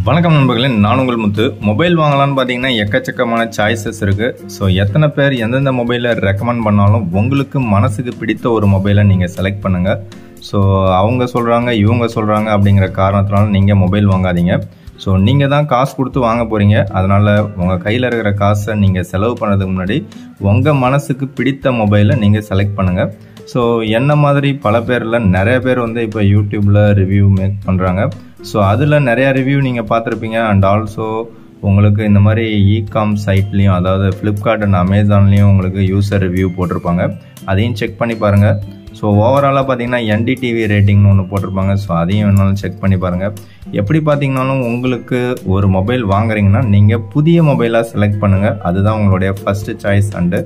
வணக்கம் நண்பர்களே, நான் உங்கள் முத்து. மொபைல் வாங்கலான்னு பார்த்தீங்கன்னா எக்கச்சக்கமான சாய்ஸஸ் இருக்குது. ஸோ எத்தனை பேர் எந்தெந்த மொபைலை ரெக்கமெண்ட் பண்ணாலும் உங்களுக்கு மனசுக்கு பிடித்த ஒரு மொபைலை நீங்கள் செலக்ட் பண்ணுங்கள். ஸோ அவங்க சொல்கிறாங்க இவங்க சொல்கிறாங்க அப்படிங்கிற காரணத்தினால நீங்கள் மொபைல் வாங்காதீங்க. ஸோ நீங்கள் தான் காசு கொடுத்து வாங்க போகிறீங்க. அதனால் உங்கள் கையில் இருக்கிற காசை நீங்கள் செலவு பண்ணுறதுக்கு முன்னாடி உங்கள் மனசுக்கு பிடித்த மொபைலை நீங்கள் செலக்ட் பண்ணுங்கள். ஸோ என்ன மாதிரி பல பேரில் நிறைய பேர் இப்போ யூடியூப்பில் ரிவ்யூ மேக் பண்ணுறாங்க. ஸோ அதில் நிறையா ரிவ்யூ நீங்கள் பார்த்துருப்பீங்க. அண்ட் ஆல்சோ உங்களுக்கு இந்த மாதிரி இகாம் சைட்லேயும், அதாவது ஃப்ளிப்கார்ட் அண்ட் அமேசான்லேயும் உங்களுக்கு யூசர் ரிவ்யூ போட்டிருப்பாங்க. அதையும் செக் பண்ணி பாருங்கள். ஸோ ஓவராலாக பார்த்தீங்கன்னா NDTV ரேட்டிங்னு ஒன்று போட்டிருப்பாங்க. ஸோ அதையும் வேணாலும் செக் பண்ணி பாருங்கள். எப்படி பார்த்தீங்கன்னாலும் உங்களுக்கு ஒரு மொபைல் வாங்குறீங்கன்னா நீங்கள் புதிய மொபைலாக செலக்ட் பண்ணுங்கள். அதுதான் உங்களுடைய ஃபஸ்ட்டு சாய்ஸ் அண்டு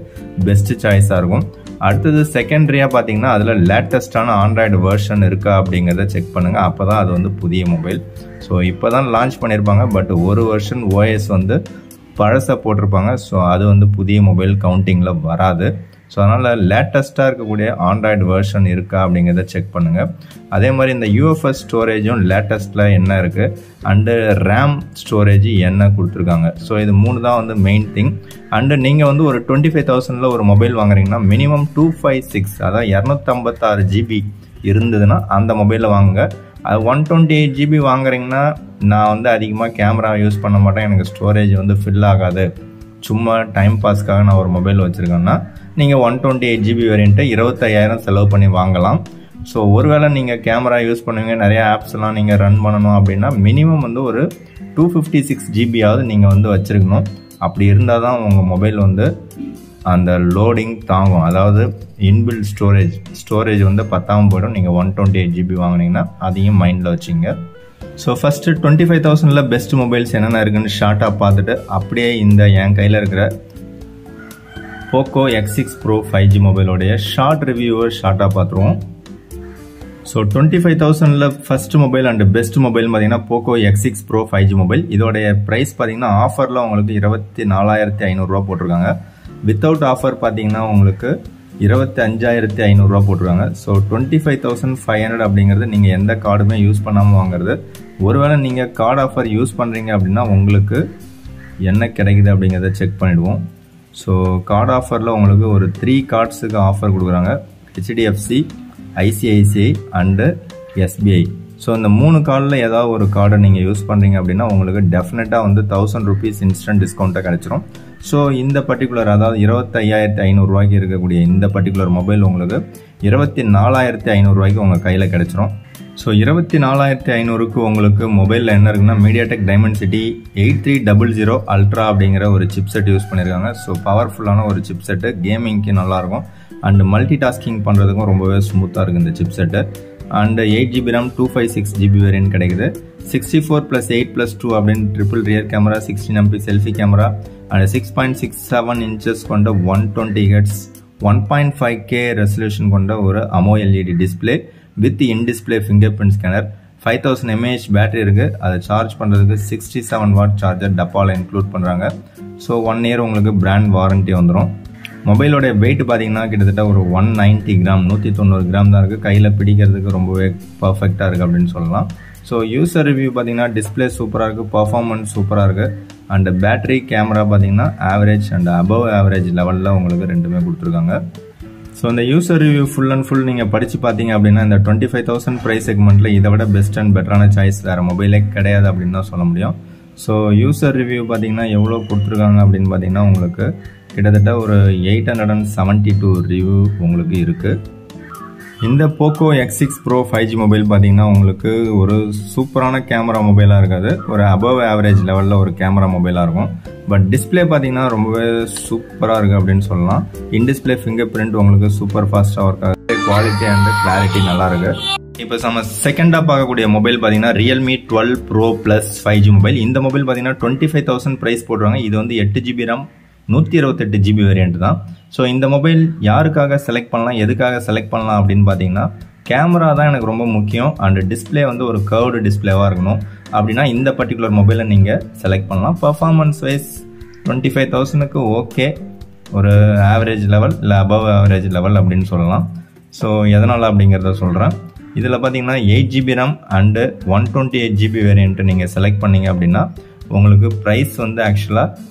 பெஸ்ட்டு சாய்ஸாக இருக்கும். அடுத்தது செகண்டரியாக பார்த்தீங்கன்னா அதில் லேட்டஸ்டான ஆண்ட்ராய்டு வெர்ஷன் இருக்கா அப்படிங்கிறத செக் பண்ணுங்கள். அப்போ தான் அது புதிய மொபைல். ஸோ இப்போ தான் லான்ச் பண்ணியிருப்பாங்க. பட் ஒரு வெர்ஷன் OS பழசை போட்டிருப்பாங்க. ஸோ அது புதிய மொபைல் கவுண்டிங்கில் வராது. ஸோ அதனால் லேட்டஸ்ட்டாக இருக்கக்கூடிய ஆண்ட்ராய்டு வெர்ஷன் இருக்கா அப்படிங்கிறத செக் பண்ணுங்கள். அதே மாதிரி இந்த UFS ஸ்டோரேஜும் லேட்டஸ்ட்டில் என்ன இருக்குது அண்டு ரேம் ஸ்டோரேஜ் என்ன கொடுத்துருக்காங்க. ஸோ இது மூணு தான் மெயின் திங். அண்டு நீங்கள் ஒரு 25,000 ஒரு மொபைல் வாங்குறீங்கன்னா மினிமம் 256, அதாவது 256 GB இருந்ததுன்னா அந்த மொபைலில் வாங்குங்க. அது 128 GB வாங்குறீங்கன்னா, நான் அதிகமாக கேமரா யூஸ் பண்ண மாட்டேன், எனக்கு ஸ்டோரேஜ் ஃபில் ஆகாது, சும்மா டைம் பாஸ்க்காக நான் ஒரு மொபைல் வச்சுருக்கேன்னா நீங்கள் 128 GB வேரியண்ட்டை 25,000 செலவு பண்ணி வாங்கலாம். ஸோ ஒருவேளை நீங்கள் கேமரா யூஸ் பண்ணுவீங்க, நிறைய ஆப்ஸ்லாம் நீங்கள் ரன் பண்ணணும் அப்படின்னா மினிமம் ஒரு 256 GB நீங்கள் வச்சுருக்கணும். அப்படி இருந்தால் தான் உங்கள் மொபைல் அந்த லோடிங் தாங்கும். அதாவது இன்பில்ட் ஸ்டோரேஜ் பத்தாமல் போய்டும். நீங்கள் 128 GB வாங்கினீங்கன்னா அதையும் மைண்டில் வச்சுங்க. ஸோ ஃபஸ்ட்டு 25,000 பெஸ்ட் மொபைல்ஸ் என்னென்ன இருக்குன்னு ஷார்ட்டாக பார்த்துட்டு அப்படியே இந்த என் கையில் இருக்கிற போக்கோ X6 Pro 5G மொபைலோடைய ஷார்ட் ரிவ்யூவை ஷார்ட்டாக பார்த்துருவோம். So 25,000 first mobile and best mobile பார்த்தீங்கன்னா போக்கோ X6 Pro 5G மொபைல். இதோடைய ப்ரைஸ் பார்த்தீங்கன்னா ஆஃபரில் உங்களுக்கு 24,500 போட்டிருக்காங்க. வித்தவுட் ஆஃபர் பார்த்தீங்கன்னா உங்களுக்கு 25,500 போட்டிருக்காங்க. ஸோ 25,500 அப்படிங்கிறது நீங்கள் எந்த கார்டுமே யூஸ் பண்ணாமல் வாங்குறது. ஒருவேளை நீங்கள் கார்டு ஆஃபர் யூஸ் பண்ணுறீங்க அப்படின்னா உங்களுக்கு என்ன கிடைக்குது அப்படிங்கிறத செக் பண்ணிவிடுவோம். ஸோ கார்டு ஆஃபரில் உங்களுக்கு ஒரு 3 கார்ட்ஸுக்கு ஆஃபர் கொடுக்குறாங்க. HDFC, ICICI and SBI. So இந்த 3 கார்டில் ஏதாவது ஒரு கார்டை நீங்கள் யூஸ் பண்ணுறீங்க அப்படின்னா உங்களுக்கு டெஃபினட்டாக 1,000 ரூபீஸ் இன்ஸ்டன்ட் டிஸ்கவுண்ட்டாக கிடைச்சிரும். ஸோ இந்த பர்டிகுலர், அதாவது 25,500 இருக்கக்கூடிய இந்த பர்டிகுலர் மொபைல் உங்களுக்கு 24,500 உங்கள் கையில் கிடைச்சிரும். ஸோ 24,500 உங்களுக்கு மொபைலில் என்ன இருக்குன்னா MediaTek Dimensity 8300 Ultra அப்படிங்கிற ஒரு சிப்செட் யூஸ் பண்ணியிருக்காங்க. ஸோ பவர்ஃபுல்லான ஒரு சிப்செட்டு, கேமிங்க்கு நல்லாயிருக்கும் அண்டு மல்டி டாஸ்கிங் பண்ணுறதுக்கும் ரொம்பவே ஸ்மூத்தாக இருக்குது இந்த chipset. And 8 GB RAM 256 GB variant கிடைக்குது. 64+8+2 அப்படின்னு triple rear camera, 16 MP selfie camera and 6.67 inches கொண்ட 120Hz 1.5K ரெசல்யூஷன் கொண்ட ஒரு AMOLED display with in display finger print scanner. 5000 mAh battery இருக்குது. அதை சார்ஜ் பண்ணுறதுக்கு 67 watt சார்ஜர் டப்பாவில் இன்க்ளூட் பண்ணுறாங்க. ஸோ 1 year உங்களுக்கு பிராண்ட் வாரண்ட்டி வந்துடும். மொபைலோடைய வெயிட் பார்த்தீங்கன்னா கிட்டத்தட்ட ஒரு 190 கிராம், 190 கிராம் தான் இருக்குது. கையில் பிடிக்கிறதுக்கு ரொம்பவே பர்ஃபெக்டாக இருக்குது அப்படின்னு சொல்லலாம். ஸோ யூசர் ரிவ்யூ பார்த்தீங்கன்னா டிஸ்பிளே சூப்பராக இருக்குது, பர்ஃபார்மன்ஸ் சூப்பராக இருக்குது. அண்டு பேட்டரி, கேமரா பார்த்தீங்கன்னா ஆவரேஜ் அண்ட் அபவ் ஆவரேஜ் லெவலில் உங்களுக்கு ரெண்டுமே கொடுத்துருக்காங்க. ஸோ இந்த user review full and full நீங்கள் படித்து பார்த்தீங்க அப்படின்னா இந்த 25,000 ப்ரைஸ் செக்மெண்ட்டில் இதை விட பெஸ்ட் அண்ட் பெட்டரான சாய்ஸ் வேறு மொபைலே கிடையாது அப்படின்னு தான் சொல்ல முடியும். ஸோ யூசர் ரிவ்யூ பார்த்தீங்கன்னா எவ்வளோ கொடுத்துருக்காங்க அப்படின்னு பார்த்தீங்கன்னா உங்களுக்கு கிட்டத்தட்ட ஒரு 872 ரிவ்யூ உங்களுக்கு இருக்குது. இந்த Poco X6 Pro 5G mobile பார்த்தீங்கன்னா உங்களுக்கு ஒரு சூப்பரான கேமரா மொபைலாக இருக்காது, ஒரு அபவ் ஆவரேஜ் லெவலில் ஒரு கேமரா மொபைலாக இருக்கும். பட் டிஸ்பிளே பார்த்தீங்கன்னா ரொம்பவே சூப்பராக இருக்குது அப்படின்னு சொல்லலாம். இன்-டிஸ்பிளே ஃபிங்கர் பிரிண்ட் உங்களுக்கு சூப்பர் ஃபாஸ்ட்டாக ஒர்க் ஆகுது, குவாலிட்டி அண்ட் கிளாரிட்டி நல்லா இருக்குது. இப்போ நம்ம செகண்டாக பார்க்கக்கூடிய மொபைல் பார்த்தீங்கன்னா Realme 12 Pro Plus 5G mobile. இந்த மொபைல் பார்த்தீங்கன்னா 25,000 ப்ரைஸ் போடுறாங்க. இது 8 GB RAM 128 GB வேரியண்ட் தான். ஸோ இந்த மொபைல் யாருக்காக செலக்ட் பண்ணலாம், எதுக்காக செலக்ட் பண்ணலாம் அப்படின்னு பார்த்தீங்கன்னா கேமரா தான் எனக்கு ரொம்ப முக்கியம் அண்ட் டிஸ்பிளே ஒரு கர்வ்டு டிஸ்பிளேவாக இருக்கணும் அப்படின்னா இந்த பர்டிகுலர் மொபைலை நீங்கள் செலக்ட் பண்ணலாம். பர்ஃபார்மன்ஸ் வைஸ் 25,000 ஓகே, ஒரு ஆவரேஜ் லெவல் இல்லை அபவ் ஆவரேஜ் லெவல் அப்படின்னு சொல்லலாம். ஸோ எதனால் அப்படிங்கிறத சொல்கிறேன். இதில் பார்த்தீங்கன்னா 8GB RAM and 128GB variant நீங்கள் செலக்ட் பண்ணீங்க அப்படின்னா உங்களுக்கு ப்ரைஸ் வந்து ஆக்சுவலாக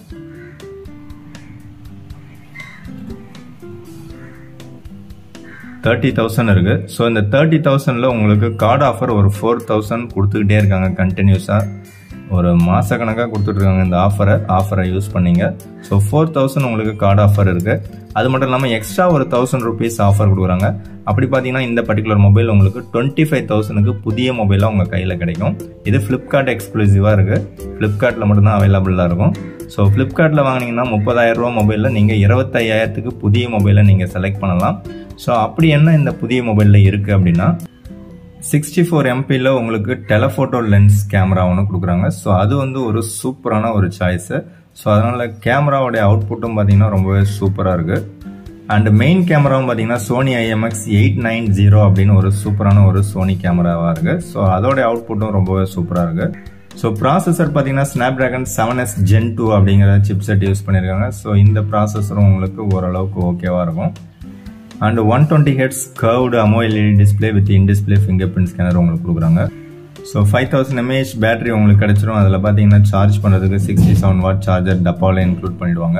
30,000 இருக்குது. ஸோ இந்த 30,000ல் உங்களுக்கு கார்டு ஆஃபர் ஒரு 4,000 கொடுத்துக்கிட்டே இருக்காங்க கண்டினியூஸாக. ஒரு மாதக்கணக்காக கொடுத்துட்ருக்காங்க இந்த ஆஃபரை யூஸ் பண்ணிங்க. ஸோ 4,000 உங்களுக்கு கார்டு ஆஃபர் இருக்குது. அது மட்டும் இல்லாமல் எக்ஸ்ட்ரா ஒரு 1,000 rupees ஆஃபர் கொடுக்குறாங்க. அப்படி பார்த்தீங்கன்னா இந்த பர்டிகுலர் மொபைல் உங்களுக்கு 25,000க்கு புதிய மொபைலாக உங்கள் கையில் கிடைக்கும். இது ஃப்ளிப்கார்ட் எக்ஸ்க்ளூசிவாக இருக்குது. ஃப்ளிப்கார்ட்டில் மட்டும்தான் அவைலபிளாக இருக்கும். ஸோ ஃப்ளிப்கார்ட்டில் வாங்கினீங்கன்னா 30,000 ரூபா மொபைலில் நீங்கள் 25,000க்கு புதிய மொபைலை நீங்கள் செலக்ட் பண்ணலாம். ஸோ அப்படி என்ன இந்த புதிய மொபைலில் இருக்குது அப்படின்னா 64 MPயில் உங்களுக்கு டெலஃபோட்டோ லென்ஸ் கேமரா ஒன்று கொடுக்குறாங்க. ஸோ அது வந்து ஒரு சூப்பரான ஒரு சாய்ஸு. ஸோ அதனால் கேமராவோடைய அவுட்புட்டும் பார்த்தீங்கன்னா ரொம்பவே சூப்பராக இருக்குது. அண்ட் மெயின் கேமராவும் பார்த்தீங்கன்னா சோனி IMX890 அப்படின்னு ஒரு சூப்பரான ஒரு சோனி கேமராவாக இருக்குது. ஸோ அதோடைய அவுட்புட்டும் ரொம்பவே சூப்பராக இருக்குது. ஸோ ப்ராசஸர் பார்த்தீங்கன்னா Snapdragon 7S Gen 2 அப்படிங்கிற சிப்செட் யூஸ் பண்ணியிருக்காங்க. ஸோ இந்த ப்ராசஸரும் உங்களுக்கு ஓரளவுக்கு ஓகேவாக இருக்கும். And 120Hz curved AMOLED display with in display finger print scanner உங்களுக்கு கொடுக்குறாங்க. ஸோ 5000 mAh பேட்டரி உங்களுக்கு கிடைச்சிரும். அதில் பார்த்தீங்கன்னா சார்ஜ் பண்ணுறதுக்கு 67 வாட் சார்ஜர் டப்பாவில் இன்க்ளூட் பண்ணிடுவாங்க.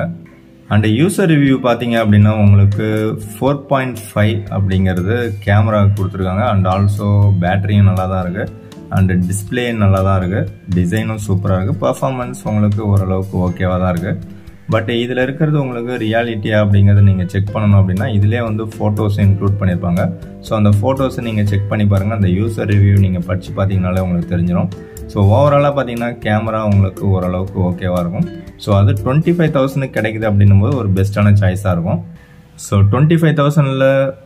அண்ட் யூசர் ரிவ்யூ பார்த்தீங்க அப்படின்னா உங்களுக்கு 4.5 அப்படிங்கிறது கேமரா கொடுத்துருக்காங்க. அண்ட் ஆல்சோ பேட்டரியும் நல்லா தான் இருக்குது. அண்ட் டிஸ்பிளே நல்லா தான் இருக்குது. டிசைனும் சூப்பராக இருக்குது. பர்ஃபார்மன்ஸ் உங்களுக்கு ஓரளவுக்கு ஓகேவாக தான் இருக்குது. பட் இதில் இருக்கிறது உங்களுக்கு ரியாலிட்டியா அப்படிங்கிறத நீங்கள் செக் பண்ணணும் அப்படின்னா இதிலே வந்து ஃபோட்டோஸை இன்க்ளூட் பண்ணியிருப்பாங்க. ஸோ அந்த ஃபோட்டோஸை நீங்கள் செக் பண்ணி பாருங்கள். அந்த யூசர் ரிவ்யூ நீங்கள் படித்து பார்த்தீங்கனாலே உங்களுக்கு தெரிஞ்சிடும். ஸோ ஓவராலாக பார்த்தீங்கன்னா கேமரா உங்களுக்கு ஓரளவுக்கு ஓகேவாக இருக்கும். ஸோ அது 25,000 கிடைக்குது அப்படின்னும் போது ஒரு பெஸ்ட்டான சாய்ஸாக இருக்கும். ஸோ 25,000ல்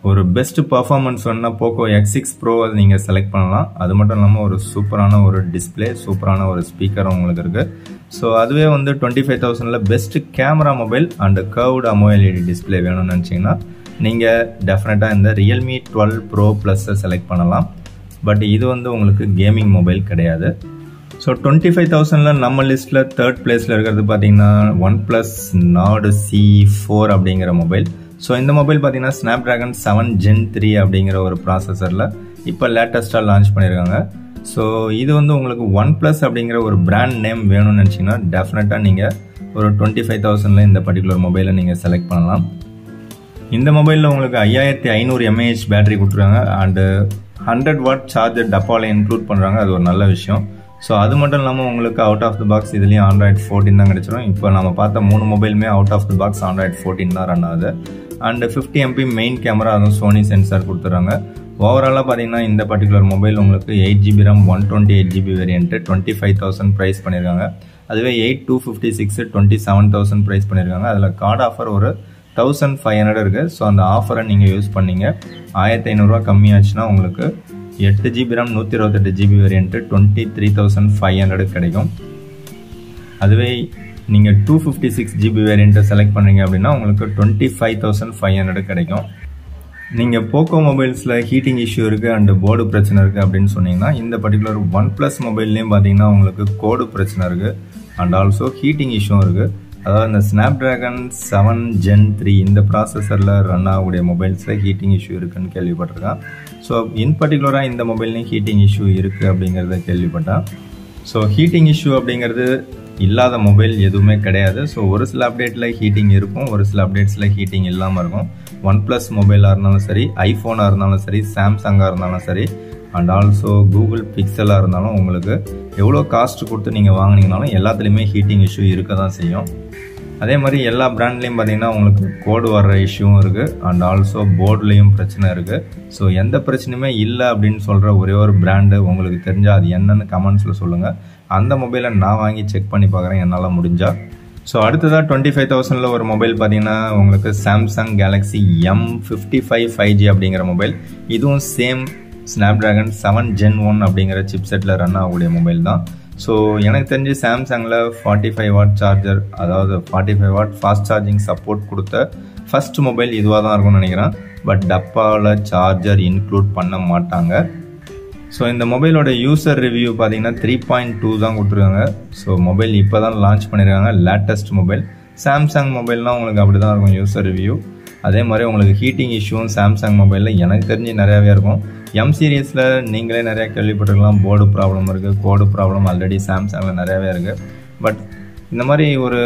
ஒரு பெஸ்ட் பர்ஃபார்மன்ஸ் வேணுன்னா போக்கோ X6 Pro அதை நீங்கள் செலக்ட் பண்ணலாம். அது மட்டும் இல்லாமல் ஒரு சூப்பரான ஒரு டிஸ்பிளே, சூப்பரான ஒரு ஸ்பீக்கரும் உங்களுக்கு இருக்குது. ஸோ அதுவே வந்து 25,000ல் best camera mobile and curved AMOLED display வேணும்னு நினச்சிங்கன்னா நீங்கள் டெஃபினட்டாக இந்த Realme 12 Pro Plus-ஐ செலக்ட் பண்ணலாம். பட் இது வந்து உங்களுக்கு கேமிங் மொபைல் கிடையாது. ஸோ 25,000ல் நம்ம லிஸ்ட்டில் 3rd பிளேஸில் இருக்கிறது பார்த்தீங்கன்னா OnePlus Nord C4 அப்படிங்கிற மொபைல். ஸோ இந்த மொபைல் பார்த்தீங்கன்னா Snapdragon 7 Gen 3 அப்படிங்கிற ஒரு ப்ராசஸரில் இப்போ லேட்டஸ்ட்டாக லான்ச் பண்ணியிருக்காங்க. ஸோ இது வந்து உங்களுக்கு OnePlus அப்படிங்கிற ஒரு பிராண்ட் நேம் வேணும்னு நினச்சிங்கன்னா டெஃபினட்டாக நீங்கள் ஒரு 25,000ல் இந்த பர்டிகுலர் மொபைலை நீங்கள் செலக்ட் பண்ணலாம். இந்த மொபைலில் உங்களுக்கு 5500 mAh பேட்டரி கொடுத்துருக்காங்க. அண்டு 100 வாட் சார்ஜர் டப்பாவில் இன்க்ளூட் பண்ணுறாங்க. அது ஒரு நல்ல விஷயம். ஸோ அது மட்டும் இல்லாமல் உங்களுக்கு அவுட் ஆஃப் த பாக்ஸ் இதுலேயும் Android 14 தான் கிடைச்சிடும். இப்போ நம்ம பார்த்த 3 மொபைலுமே out of the box Android 14 தான் ரன் ஆகுது. அண்ட் 50 MP மெயின் கேமரா, அதுவும் சோனி சென்சார் கொடுத்துறாங்க. ஓவராலாக பார்த்தீங்கன்னா இந்த பர்டிகுலர் மொபைல் உங்களுக்கு 8GB RAM 128GB variant 25,000 price பண்ணியிருக்காங்க. அதுவே 8256 27,000 ப்ரைஸ் பண்ணியிருக்காங்க. அதில் கார்டு ஆஃபர் ஒரு 1500 இருக்குது. ஸோ அந்த ஆஃபரை நீங்கள் யூஸ் பண்ணீங்க 1500 கம்மியாச்சுன்னா உங்களுக்கு 8GB RAM 128GB வேரியன்ட்டு 23,500 கிடைக்கும். அதுவே நீங்கள் 256GB வேரியண்ட்டை செலக்ட் பண்ணுறீங்க அப்படின்னா உங்களுக்கு 25,500 கிடைக்கும். நீங்கள் போக்கோ மொபைல்ஸில் ஹீட்டிங் இஷ்யூ இருக்குது அண்டு போர்டு பிரச்சனை இருக்குது அப்படின்னு சொன்னீங்கன்னா இந்த பர்டிகுலர் OnePlus மொபைல்லையும் பார்த்தீங்கன்னா உங்களுக்கு கோடு பிரச்சனை இருக்குது அண்ட் ஆல்சோ ஹீட்டிங் இஷ்யூ இருக்குது. அதாவது இந்த Snapdragon 7 Gen 3 இந்த ப்ராசஸரில் ரன் ஆகக்கூடிய மொபைல்ஸில் ஹீட்டிங் இஷ்யூ இருக்குன்னு கேள்விப்பட்டிருக்கேன். ஸோ இன் பர்டிகுலராக இந்த மொபைல்லையும் ஹீட்டிங் இஷ்யூ இருக்குது அப்படிங்கிறத கேள்விப்பட்டேன். ஸோ ஹீட்டிங் இஷ்யூ அப்படிங்கிறது இல்லாத மொபைல் எதுவுமே கிடையாது. ஸோ ஒரு சில அப்டேட்டில் ஹீட்டிங் இருக்கும், ஒரு சில அப்டேட்ஸில் ஹீட்டிங் இல்லாமல் இருக்கும். OnePlus மொபைலாக இருந்தாலும் சரி, ஐஃபோனாக இருந்தாலும் சரி, சாம்சங்காக இருந்தாலும் சரி, அண்ட் ஆல்சோ கூகுள் பிக்சலாக இருந்தாலும் உங்களுக்கு எவ்வளோ காஸ்ட் கொடுத்து நீங்கள் வாங்கினீங்கனாலும் எல்லாத்துலேயுமே ஹீட்டிங் இஷ்யூ இருக்க தான் செய்யும். அதே மாதிரி எல்லா பிராண்ட்லேயும் பார்த்தீங்கன்னா உங்களுக்கு கோடு வர்ற இஷ்யூவும் இருக்குது அண்ட் ஆல்சோ போர்ட்லேயும் பிரச்சனை இருக்குது. ஸோ எந்த பிரச்சனையுமே இல்லை அப்படின்னு சொல்கிற ஒரே ஒரு பிராண்டு உங்களுக்கு தெரிஞ்சால் அது என்னென்னு கமெண்ட்ஸில் சொல்லுங்கள். அந்த மொபைலை நான் வாங்கி செக் பண்ணி பார்க்குறேன் என்னால் முடிஞ்சால். ஸோ அடுத்ததாக 25,000ல் ஒரு மொபைல் பார்த்தீங்கன்னா உங்களுக்கு சாம்சங் கேலக்ஸி M55 5G அப்படிங்கிற மொபைல். இதுவும் சேம் Snapdragon 7 Gen 1 அப்படிங்கிற சிப்செட்டில் ரன் ஆகக்கூடிய மொபைல் தான். ஸோ எனக்கு தெரிஞ்சு சாம்சங்கில் 45 வாட் சார்ஜர், அதாவது 45 வாட் ஃபாஸ்ட் சார்ஜிங் சப்போர்ட் கொடுத்த ஃபர்ஸ்ட் மொபைல் இதுவாக தான் இருக்கும்னு நினைக்கிறேன். பட் டப்பாவில் சார்ஜர் இன்க்ளூட் பண்ண மாட்டாங்க. ஸோ இந்த மொபைலோட யூசர் ரிவ்யூ பார்த்தீங்கன்னா 3.2 தான் கொடுத்துருக்காங்க. ஸோ மொபைல் இப்போ தான் லான்ச் பண்ணியிருக்காங்க, லேட்டஸ்ட் மொபைல். சாம்சங் மொபைல்னால் உங்களுக்கு அப்படி தான் இருக்கும் யூசர் ரிவ்யூ. அதே மாதிரி உங்களுக்கு ஹீட்டிங் இஷ்யூவும் சாம்சங் மொபைலில் எனக்கு தெரிஞ்சு நிறையாவே இருக்கும். எம் சீரீஸில் நீங்களே நிறையா கேள்விப்பட்டிருக்கலாம், போர்டு ப்ராப்ளம் இருக்குது, கோடு ப்ராப்ளம் ஆல்ரெடி சாம்சங்கில் நிறையாவே இருக்குது. பட் இந்த மாதிரி ஒரு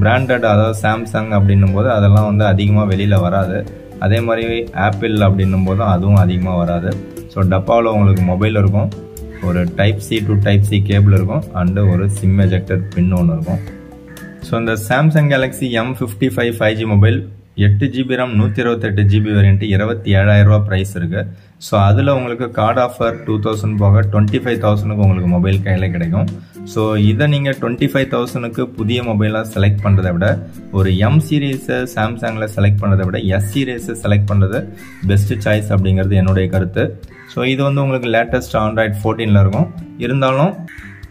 பிராண்டட், அதாவது சாம்சங் அப்படின்னும் போது அதெல்லாம் வந்து அதிகமாக வெளியில் வராது. அதே மாதிரி ஆப்பிள் அப்படின்னும் போதும் அதுவும் அதிகமாக வராது. ஸோ டப்பாவில் உங்களுக்கு மொபைல் இருக்கும், ஒரு type C to type C cable இருக்கும், அண்டு ஒரு சிம் எஜெக்டர் பின் ஒன்று இருக்கும். ஸோ இந்த Samsung Galaxy M55 5G mobile 8GB RAM 128GB variant 27,000 price இருக்குது. ஸோ அதில் உங்களுக்கு கார்டு ஆஃபர் 2000 போக 25,000க்கு உங்களுக்கு மொபைல் கையில் கிடைக்கும். ஸோ இதை நீங்கள் 25,000க்கு புதிய மொபைலாக செலக்ட் பண்ணுறதை விட ஒரு எம் சீரீஸை சாம்சங்கில் செலக்ட் பண்ணுறதை விட எஸ் சீரீஸை செலக்ட் பண்ணுறது பெஸ்ட்டு சாய்ஸ் அப்படிங்கிறது என்னுடைய கருத்து. ஸோ இது வந்து உங்களுக்கு லேட்டஸ்ட் Android 14 இருக்கும். இருந்தாலும்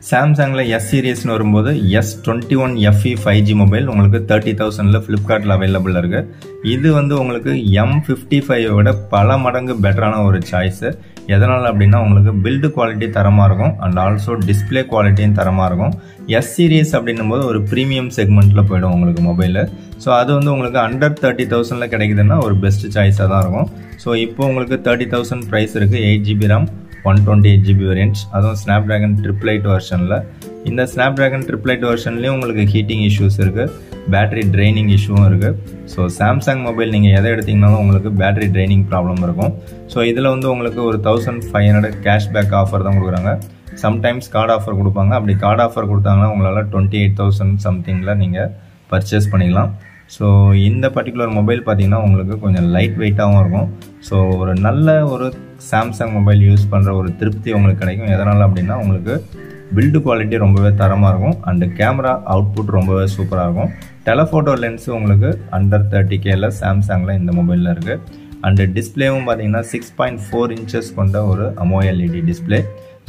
சாம்சங்கில் எஸ் சீரீஸ்னு வரும்போது S21 FE 5G மொபைல் உங்களுக்கு 30,000ல் ஃப்ளிப்கார்ட்டில் அவைலபிள் இருக்குது. இது வந்து உங்களுக்கு M55 விட பல மடங்கு பெட்டரான ஒரு சாய்ஸு. எதனால் அப்படின்னா உங்களுக்கு பில்டு குவாலிட்டி தரமாக இருக்கும், அண்ட் ஆல்சோ டிஸ்பிளே குவாலிட்டியும் தரமாக இருக்கும். எஸ் சீரீஸ் அப்படின்னும் போது ஒரு ப்ரீமியம் செக்மெண்ட்டில் போய்டும் உங்களுக்கு மொபைலு. ஸோ அது வந்து உங்களுக்கு அண்டர் 30,000ல் கிடைக்குதுன்னா ஒரு பெஸ்ட் சாய்ஸாக தான் இருக்கும். ஸோ இப்போ உங்களுக்கு 30,000 ப்ரைஸ் இருக்குது, 8GB RAM 128GB வேரியன்ட்ஸ், அதுவும் ஸ்னாப்ட்ராகன் 888 வெர்ஷனில். இந்த ஸ்னாப்ட்ராகன் 888 வெர்ஷன்லேயும் உங்களுக்கு ஹீட்டிங் இஷ்யூஸ் இருக்குது, பேட்டரி ட்ரைனிங் இஷ்யூவும் இருக்குது. ஸோ சாம்சங் மொபைல் நீங்கள் எதை எடுத்திங்கனாலும் உங்களுக்கு பேட்டரி ட்ரைனிங் ப்ராப்ளம் இருக்கும். ஸோ இதில் வந்து உங்களுக்கு ஒரு 1500 கேஷ்பேக் ஆஃபர் தான் கொடுக்குறாங்க. சம்டைம்ஸ் கார்டு ஆஃபர் கொடுப்பாங்க. அப்படி கார்டு ஆஃபர் கொடுத்தாங்கன்னா உங்களால் 28,000 சம்திங்கில் நீங்கள் பர்ச்சேஸ் பண்ணிக்கலாம். ஸோ இந்த பர்டிகுலர் மொபைல் பார்த்தீங்கன்னா உங்களுக்கு கொஞ்சம் லைட் வெயிட்டாகவும் இருக்கும். ஸோ ஒரு நல்ல ஒரு சாம்சங் மொபைல் யூஸ் பண்ணுற ஒரு திருப்தி உங்களுக்கு கிடைக்கும். எதனால் அப்படின்னா உங்களுக்கு பில்டு குவாலிட்டி ரொம்பவே தரமாக இருக்கும், அண்டு கேமரா அவுட்புட் ரொம்பவே சூப்பராக இருக்கும். டெலஃபோட்டோ லென்ஸு உங்களுக்கு அண்டர் 30Kல சாம்சங்கில் இந்த மொபைலில் இருக்குது. அண்டு டிஸ்பிளேவும் பார்த்தீங்கன்னா 6.4 inches கொண்ட ஒரு AMOLED டிஸ்பிளே.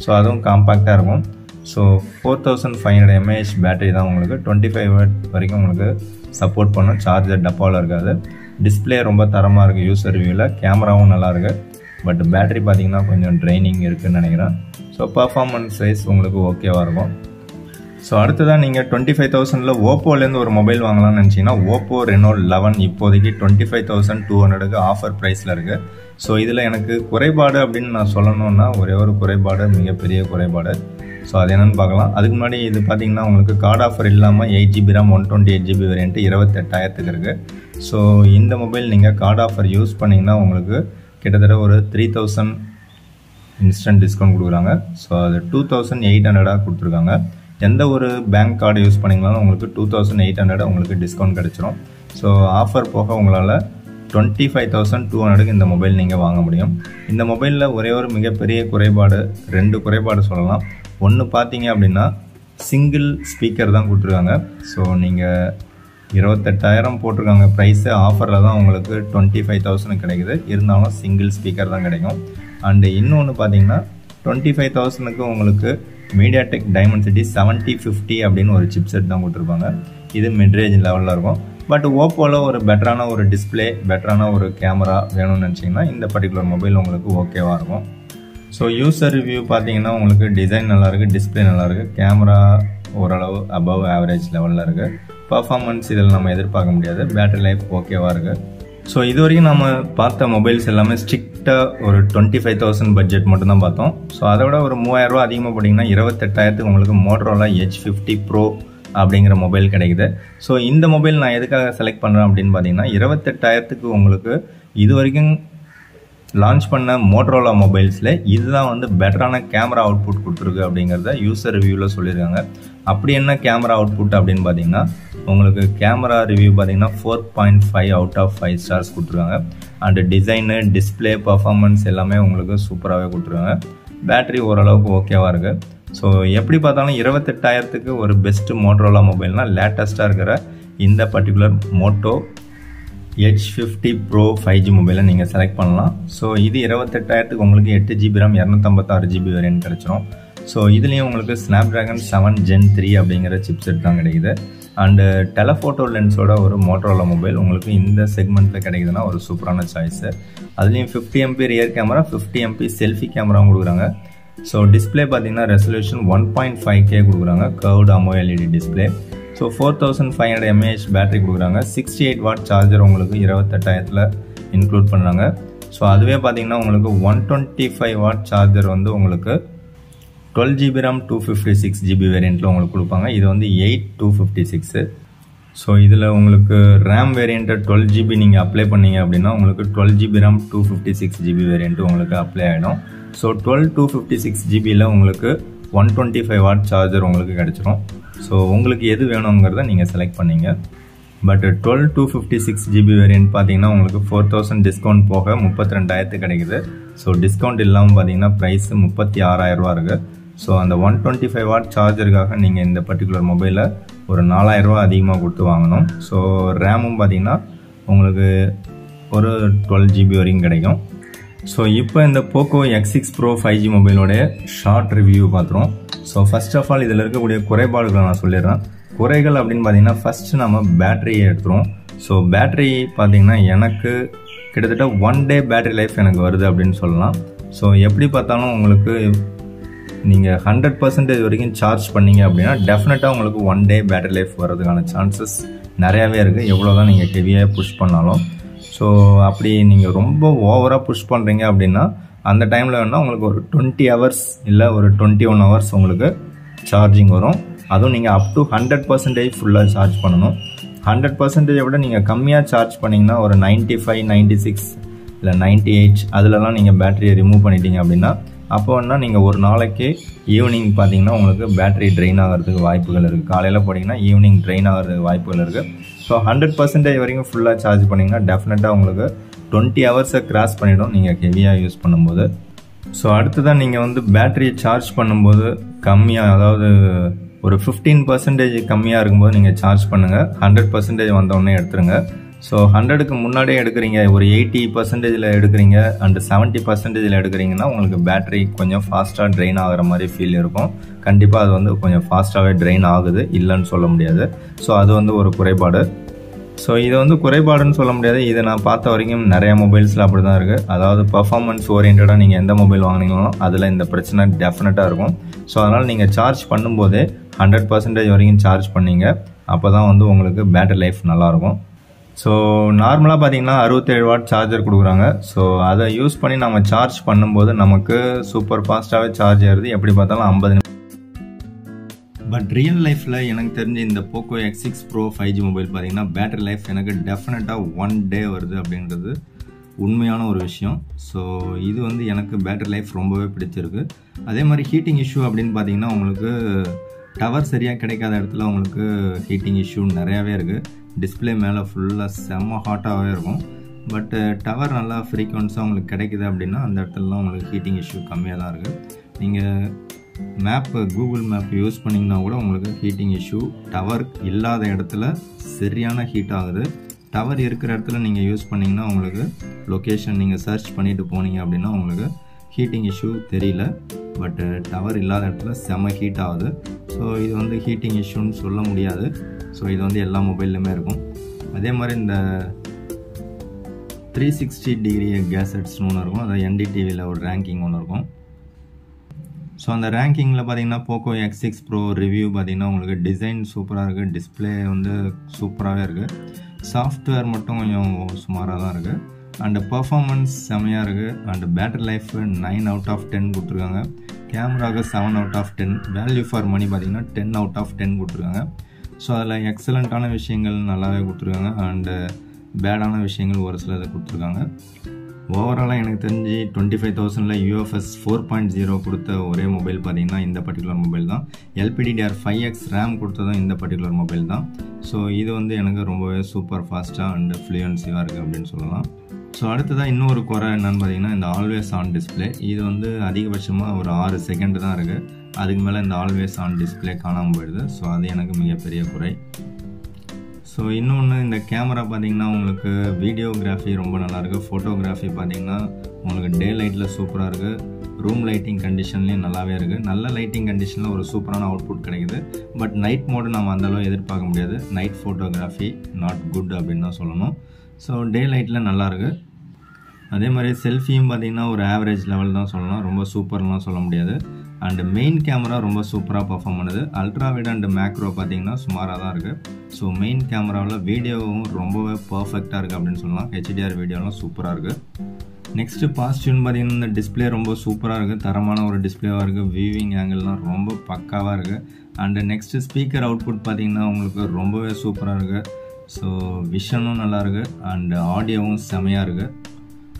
ஸோ அதுவும் காம்பேக்டாக இருக்கும். ஸோ 4500 mAh பேட்டரி தான் உங்களுக்கு 25 watt வரைக்கும் உங்களுக்கு சப்போர்ட் பண்ணும். சார்ஜர் டப்பாவில் இருக்காது. டிஸ்பிளே ரொம்ப தரமாக இருக்குது யூசர் ரிவ்யூவில். கேமராவும் நல்லா இருக்குது, பட் பேட்டரி பார்த்தீங்கன்னா கொஞ்சம் ட்ரைனிங் இருக்குதுன்னு நினைக்கிறேன். ஸோ பர்ஃபார்மன்ஸ் வைஸ் உங்களுக்கு ஓகேவாக இருக்கும். ஸோ அடுத்ததான் நீங்கள் 25,000ல் ஓப்போலேருந்து ஒரு மொபைல் வாங்கலாம்னு நினச்சிங்கன்னா ஓப்போ ரெனோ 11 இப்போதைக்கு 25,200க்கு ஆஃபர் ப்ரைஸில் இருக்குது. ஸோ இதில் எனக்கு குறைபாடு அப்படின்னு நான் சொல்லணுன்னா ஒரே ஒரு குறைபாடு, மிகப்பெரிய குறைபாடு. ஸோ அது என்னென்னு பார்க்கலாம். அதுக்கு முன்னாடி இது பார்த்தீங்கன்னா உங்களுக்கு கார்டு ஆஃபர் இல்லாமல் 8GB RAM 128GB வேரியன்ட் 28,000க்கு இருக்குது. ஸோ இந்த மொபைல் நீங்கள் கார்டு ஆஃபர் யூஸ் பண்ணிங்கன்னா உங்களுக்கு கிட்டத்தட்ட ஒரு 3,000 இன்ஸ்டன்ட் டிஸ்கவுண்ட் கொடுக்குறாங்க. ஸோ அது 2,800 கொடுத்துருக்காங்க. எந்த ஒரு பேங்க் கார்டு யூஸ் பண்ணிங்கனாலும் உங்களுக்கு 2,800 உங்களுக்கு டிஸ்கவுண்ட் கிடச்சிரும். ஸோ ஆஃபர் போக உங்களால் 25,200க்கு இந்த மொபைல் நீங்கள் வாங்க முடியும். இந்த மொபைலில் ஒரே ஒரு மிகப்பெரிய குறைபாடு, 2 குறைபாடு சொல்லலாம். ஒன்று பார்த்தீங்க அப்படின்னா சிங்கிள் ஸ்பீக்கர் தான் கொடுத்துருக்காங்க. ஸோ நீங்கள் 28,000 போட்டிருக்காங்க ப்ரைஸு, ஆஃபரில் தான் உங்களுக்கு 25,000 கிடைக்குது. இருந்தாலும் சிங்கிள் ஸ்பீக்கர் தான் கிடைக்கும். அண்டு இன்னொன்று பார்த்தீங்கன்னா 25,000க்கு உங்களுக்கு மீடியாடெக் டைமென்சிட்டி 7050 அப்படின்னு ஒரு சிப்செட் தான் கொடுத்துருப்பாங்க. இது மிட்ரேஞ்ச் லெவலில் இருக்கும். பட் ஓப்போவில் ஒரு பெட்டரான ஒரு டிஸ்பிளே, பெட்டரான ஒரு கேமரா வேணும்னு நினச்சிங்கன்னா இந்த பர்டிகுலர் மொபைல் உங்களுக்கு ஓகேவாக இருக்கும். ஸோ யூசர் ரிவ்யூ பார்த்தீங்கன்னா உங்களுக்கு டிசைன் நல்லாயிருக்கு, டிஸ்பிளே நல்லாயிருக்கு, கேமரா ஓரளவு அபவ் ஆவரேஜ் லெவலில் இருக்குது. பர்ஃபார்மன்ஸ் இதில் நம்ம எதிர்பார்க்க முடியாது, பேட்டரி லைஃப் ஓகேவாக இருக்குது. ஸோ இது வரைக்கும் நம்ம பார்த்த மொபைல்ஸ் எல்லாமே ஸ்ட்ரிக்டாக ஒரு 25,000 பட்ஜெட் மட்டும்தான் பார்த்தோம். ஸோ அதை விட ஒரு 3,000 ரூபா அதிகமாக போட்டிங்கன்னா 28,000க்கு உங்களுக்கு மோட்டரோலா H50 Pro அப்படிங்கிற மொபைல் கிடைக்குது. ஸோ இந்த மொபைல் நான் எதுக்காக செலக்ட் பண்ணுறேன் அப்படின்னு பார்த்தீங்கன்னா 28,000க்கு உங்களுக்கு இது வரைக்கும் லான்ச் பண்ண மோட்டரோலா மொபைல்ஸில் இதுதான் வந்து பெட்டரான கேமரா அவுட்புட் கொடுத்துருக்கு அப்படிங்கிறத யூசர் ரிவ்யூவில் சொல்லியிருக்காங்க. அப்படி என்ன கேமரா அவுட்புட் அப்படின்னு பார்த்தீங்கன்னா உங்களுக்கு கேமரா ரிவ்யூ பார்த்தீங்கன்னா 4.5 out of 5 stars கொடுத்துருக்காங்க. அண்டு டிசைனு, டிஸ்பிளே, பர்ஃபார்மன்ஸ் எல்லாமே உங்களுக்கு சூப்பராகவே கொடுத்துருக்காங்க. பேட்டரி ஓரளவுக்கு ஓகேவாக இருக்குது. ஸோ எப்படி பார்த்தாலும் 28,000க்கு ஒரு பெஸ்ட்டு மோட்டரோலா மொபைல்னால் லேட்டஸ்ட்டாக இருக்கிற இந்த particular Moto H50 Pro 5G மொபைலை நீங்கள் செலக்ட் பண்ணலாம். ஸோ இது 28,000க்கு உங்களுக்கு 8GB RAM 256GB வேரியன்ட் கிடச்சிரும். ஸோ இதுலேயும் உங்களுக்கு ஸ்னாப்ட்ராகன் 7 Gen 3 அப்படிங்கிற சிப்செட் தான் கிடைக்குது. அண்டு டெலஃபோட்டோ லென்ஸோட ஒரு மோட்டரோலா மொபைல் உங்களுக்கு இந்த செக்மெண்ட்டில் கிடைக்குதுன்னா ஒரு சூப்பரான சாய்ஸு. அதுலேயும் 50MP rear camera, 50MP selfie கேமராவும் கொடுக்குறாங்க. ஸோ டிஸ்பிளே பார்த்தீங்கன்னா ரெசல்யூஷன் 1.5K கொடுக்குறாங்க, curved AMOLED display. So 4500 mAh battery கொடுக்குறாங்க. 68 வாட் சார்ஜர் உங்களுக்கு 28,000 இன்க்ளூட் பண்ணுறாங்க. ஸோ அதுவே பார்த்தீங்கன்னா உங்களுக்கு 125 வாட் சார்ஜர் வந்து உங்களுக்கு 12GB RAM 256GB வேரியண்ட்டில் உங்களுக்கு கொடுப்பாங்க. இது வந்து 8256. ஸோ இதில் உங்களுக்கு ரேம் வேரியண்ட்டை 12GB நீங்கள் அப்ளை பண்ணீங்க அப்படின்னா உங்களுக்கு 12GB RAM 256GB வேரியண்ட்டு உங்களுக்கு அப்ளை ஆகிடும். ஸோ 256GBயில் உங்களுக்கு 125 வாட் சார்ஜர் உங்களுக்கு கிடச்சிரும். ஸோ உங்களுக்கு எது வேணுங்கிறத நீங்கள் செலக்ட் பண்ணீங்க. பட் 256GB வேரியண்ட் பார்த்தீங்கன்னா உங்களுக்கு 4000 டிஸ்கவுண்ட் போக 32,000 கிடைக்குது. ஸோ டிஸ்கவுண்ட் இல்லாமல் பார்த்தீங்கன்னா ப்ரைஸ் 36,000 ரூபா இருக்குது. ஸோ அந்த 125 வாட் சார்ஜருக்காக நீங்கள் இந்த பர்டிகுலர் மொபைலில் ஒரு 4,000 ரூபா அதிகமாக கொடுத்து வாங்கணும். ஸோ ரேமும் பார்த்தீங்கன்னா உங்களுக்கு ஒரு 12GB வரைக்கும் கிடைக்கும். ஸோ இப்போ இந்த போக்கோ X6 Pro 5G மொபைலோடைய ஷார்ட் ரிவ்யூ பார்த்துருவோம். ஸோ ஃபர்ஸ்ட் ஆஃப் ஆல் இதில் இருக்கக்கூடிய குறைபாடுகளை நான் சொல்லிடுறேன். குறைகள் அப்படின்னு பார்த்தீங்கன்னா ஃபஸ்ட்டு நம்ம பேட்டரியை எடுத்துருவோம். ஸோ பேட்டரி பார்த்தீங்கன்னா எனக்கு கிட்டத்தட்ட 1 டே பேட்டரி லைஃப் எனக்கு வருது அப்படின்னு சொல்லலாம். ஸோ எப்படி பார்த்தாலும் உங்களுக்கு நீங்கள் 100% வரைக்கும் சார்ஜ் பண்ணீங்க அப்படின்னா டெஃபினட்டாக உங்களுக்கு 1 டே பேட்டரி லைஃப் வர்றதுக்கான சான்சஸ் நிறையாவே இருக்குது, எவ்வளோ தான் நீங்கள் ஹெவியாக புஷ் பண்ணாலும். ஸோ அப்படி நீங்கள் ரொம்ப ஓவராக புஷ் பண்ணுறீங்க அப்படின்னா அந்த டைமில் வேணால் உங்களுக்கு ஒரு 20 ஹவர்ஸ் இல்லை ஒரு 21 ஹவர்ஸ் உங்களுக்கு சார்ஜிங் வரும். அதுவும் நீங்கள் அப் டு 100% ஃபுல்லாக சார்ஜ் பண்ணணும். 100% விட நீங்கள் கம்மியாக சார்ஜ் பண்ணிங்கன்னா ஒரு 95, 96 இல்லை 98 அதிலலாம் நீங்கள் பேட்டரியை ரிமூவ் பண்ணிட்டீங்க அப்படின்னா அப்போ வேணால் நீங்கள் ஒரு நாளைக்கு ஈவினிங் பார்த்தீங்கன்னா உங்களுக்கு பேட்டரி ட்ரெயின் ஆகிறதுக்கு வாய்ப்புகள் இருக்குது. காலையில் போட்டிங்கன்னா ஈவினிங் ட்ரெயின் ஆகிறதுக்கு வாய்ப்புகள் இருக்குது. ஸோ 100% வரைக்கும் ஃபுல்லாக சார்ஜ் பண்ணிங்கன்னா டெஃபினட்டாக உங்களுக்கு 20 ஹவர்ஸை கிராஸ் பண்ணிவிடும் நீங்கள் ஹெவியாக யூஸ் பண்ணும்போது. ஸோ அடுத்ததான் நீங்கள் வந்து பேட்டரியை சார்ஜ் பண்ணும்போது கம்மியாக, அதாவது ஒரு 15% கம்மியாக இருக்கும்போது நீங்கள் சார்ஜ் பண்ணுங்கள். 100% வந்தோடனே எடுத்துருங்க. ஸோ 100க்கு முன்னாடியே எடுக்கிறீங்க, ஒரு 80% எடுக்கிறீங்க அண்ட் 70% எடுக்கிறீங்கன்னா உங்களுக்கு பேட்டரி கொஞ்சம் ஃபாஸ்ட்டாக ட்ரெயின் ஆகிற மாதிரி ஃபீல் இருக்கும். கண்டிப்பாக அது வந்து கொஞ்சம் ஃபாஸ்ட்டாகவே ட்ரெயின் ஆகுது, இல்லைன்னு சொல்ல முடியாது. ஸோ அது வந்து ஒரு குறைபாடு. ஸோ இது வந்து குறைபாடுன்னு சொல்ல முடியாது, இதை நான் பார்த்த வரைக்கும் நிறைய மொபைல்ஸில் அப்படி தான் இருக்குது. அதாவது பர்ஃபார்மன்ஸ் ஓரியன்டாக நீங்கள் எந்த மொபைல் வாங்கினீங்களோ அதில் இந்த பிரச்சனை டெஃபினட்டாக இருக்கும். ஸோ அதனால் நீங்கள் சார்ஜ் பண்ணும்போதே 100% வரைக்கும் சார்ஜ் பண்ணீங்க, அப்போ தான் வந்து உங்களுக்கு பேட்டரி லைஃப் நல்லாயிருக்கும். ஸோ நார்மலாக பார்த்தீங்கன்னா 67 வாட் சார்ஜர் கொடுக்குறாங்க. ஸோ அதை யூஸ் பண்ணி நம்ம சார்ஜ் பண்ணும்போது நமக்கு சூப்பர் ஃபாஸ்ட்டாகவே சார்ஜ் ஆகுது, எப்படி பார்த்தாலும் 50 நிமிஷம். பட் ரியல் லைஃப்பில் எனக்கு தெரிஞ்ச இந்த Poco X6 Pro 5G mobile பார்த்தீங்கன்னா பேட்டரி லைஃப் எனக்கு டெஃபினட்டாக 1 டே வருது அப்படின்றது உண்மையான ஒரு விஷயம். ஸோ இது வந்து எனக்கு பேட்டரி லைஃப் ரொம்பவே பிடிச்சிருக்கு. அதே மாதிரி ஹீட்டிங் இஷ்யூ அப்படின்னு பார்த்தீங்கன்னா உங்களுக்கு டவர் சரியாக கிடைக்காத இடத்துல உங்களுக்கு ஹீட்டிங் இஷ்யூ நிறையாவே இருக்குது. டிஸ்பிளே மேலே ஃபுல்லாக செம்ம ஹாட்டாகவே இருக்கும். பட் டவர் நல்லா ஃப்ரீக்வன்ஸாக உங்களுக்கு கிடைக்குது அப்படின்னா அந்த இடத்துலலாம் உங்களுக்கு ஹீட்டிங் இஷ்யூ கம்மியாக தான் இருக்குது. நீங்கள் மேப்பு கூகுள் மேப் யூஸ் பண்ணிங்கன்னா கூட உங்களுக்கு ஹீட்டிங் இஷ்யூ டவர் இல்லாத இடத்துல சரியான ஹீட் ஆகுது. டவர் இருக்கிற இடத்துல நீங்கள் யூஸ் பண்ணிங்கன்னா உங்களுக்கு லொக்கேஷன் நீங்கள் சர்ச் பண்ணிவிட்டு போனீங்க அப்படின்னா உங்களுக்கு ஹீட்டிங் இஷ்யூ தெரியல. பட் டவர் இல்லாத இடத்துல செம்ம ஹீட் ஆகுது. ஸோ இது வந்து ஹீட்டிங் இஷ்யூன்னு சொல்ல முடியாது. ஸோ இது வந்து எல்லா மொபைல்லையுமே இருக்கும். அதே மாதிரி இந்த 360 டிகிரி கேசட்ஸ்னு ஒன்று இருக்கும், அதாவது NDTVயில் ஒரு ரேங்கிங் ஒன்று இருக்கும். ஸோ அந்த ரேங்கிங்கில் பார்த்தீங்கன்னா போக்கோ X6 Pro ரிவ்யூ பார்த்தீங்கன்னா உங்களுக்கு டிசைன் சூப்பராக இருக்குது, டிஸ்பிளே வந்து சூப்பராகவே இருக்குது, சாஃப்ட்வேர் மட்டும் கொஞ்சம் சுமாராக தான் இருக்குது, அண்டு பர்ஃபார்மன்ஸ் செம்மையாக இருக்குது, and battery life 9 out of 10 கொடுத்துருக்காங்க, கேமராவுக்கு 7 out of 10, value for money பார்த்தீங்கன்னா 10 out of 10 கொடுத்துருக்காங்க. ஸோ அதில் எக்ஸலண்ட்டான விஷயங்கள் நல்லாவே கொடுத்துருக்காங்க அண்டு பேடான விஷயங்கள் ஒரு சிலதை கொடுத்துருக்காங்க. ஓவராலாக எனக்கு தெரிஞ்சு 25,000 UFS 4.0 கொடுத்த ஒரே மொபைல் பார்த்தீங்கன்னா இந்த பர்டிகுலர் மொபைல் தான். LPDDR5X ரேம் கொடுத்ததும் இந்த பர்டிகுலர் மொபைல் தான். ஸோ இது வந்து எனக்கு ரொம்பவே சூப்பர் ஃபாஸ்ட்டாக அண்டு ஃப்ளூயன்சியாக இருக்குது அப்படின்னு சொல்லலாம். ஸோ அடுத்ததாக இன்னொரு குறை என்னென்னு பார்த்தீங்கன்னா இந்த ஆல்வேஸ் ஆன் டிஸ்பிளே. இது வந்து அதிகபட்சமாக ஒரு 6 செகண்ட் தான் இருக்குது, அதுக்கு மேலே இந்த ஆல்வேஸ் ஆன் டிஸ்பிளே காணாமல் போயிடுது. ஸோ அது எனக்கு மிகப்பெரிய குறை. ஸோ இன்னொன்று இந்த கேமரா பார்த்தீங்கன்னா உங்களுக்கு வீடியோகிராஃபி ரொம்ப நல்லாயிருக்கு, ஃபோட்டோகிராஃபி பார்த்தீங்கன்னா உங்களுக்கு டே லைட்டில் சூப்பராக இருக்குது, ரூம் லைட்டிங் கண்டிஷன்லேயும் நல்லாவே இருக்குது. நல்ல லைட்டிங் கண்டிஷனில் ஒரு சூப்பரான அவுட்புட் கிடைக்குது. பட் நைட் மோடு நம்ம அந்தளவு எதிர்பார்க்க முடியாது, நைட் ஃபோட்டோகிராஃபி நாட் குட் அப்படின்னு தான் சொல்லணும். ஸோ டே லைட்டில் நல்லாயிருக்கு. அதே மாதிரி செல்ஃபியும் பார்த்தீங்கன்னா ஒரு ஆவரேஜ் லெவல் தான் சொல்லலாம், ரொம்ப சூப்பர்லாம் சொல்ல முடியாது. அண்ட் மெயின் கேமரா ரொம்ப சூப்பராக பர்ஃபார்ம் பண்ணுது. அல்ட்ரா வைட் அண்ட் மேக்ரோ பார்த்தீங்கன்னா சுமாராக தான் இருக்குது. ஸோ மெயின் கேமராவில் வீடியோவும் ரொம்பவே பர்ஃபெக்டாக இருக்குது அப்படின்னு சொல்லலாம். ஹெச்டிஆர் வீடியோலாம் சூப்பராக இருக்குது. நெக்ஸ்ட்டு பாசிட்டிவ்னு பார்த்தீங்கன்னா இந்த டிஸ்பிளே ரொம்ப சூப்பராக இருக்குது. தரமான ஒரு டிஸ்பிளேவாக இருக்குது. வியூவிங் ஆங்கிள்லாம் ரொம்ப பக்காவாக இருக்குது. அண்டு நெக்ஸ்ட்டு ஸ்பீக்கர் அவுட்புட் பார்த்தீங்கன்னா உங்களுக்கு ரொம்பவே சூப்பராக இருக்குது. ஸோ விஷனும் நல்லாயிருக்கு அண்டு ஆடியோவும் செமையாக இருக்குது.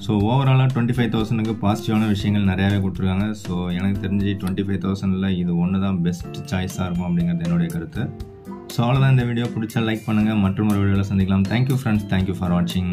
ஸோ ஓவராலாக 25,000க்கு பாசிட்டிவான விஷயங்கள் நிறையாவே கொடுத்துருக்காங்க. ஸோ எனக்கு தெரிஞ்சு 25,000ல் இது ஒன்று தான் பெஸ்ட் சாய்ஸாக இருக்கும் அப்படிங்கிறது என்னுடைய கருத்து. ஸோ அவ்வளோதான். இந்த வீடியோ பிடிச்சா லைக் பண்ணுங்கள். மற்றும் ஒரு வீடியோவில் சந்திக்கலாம். Thank you friends. தேங்க்யூ ஃபார் வாட்சிங்.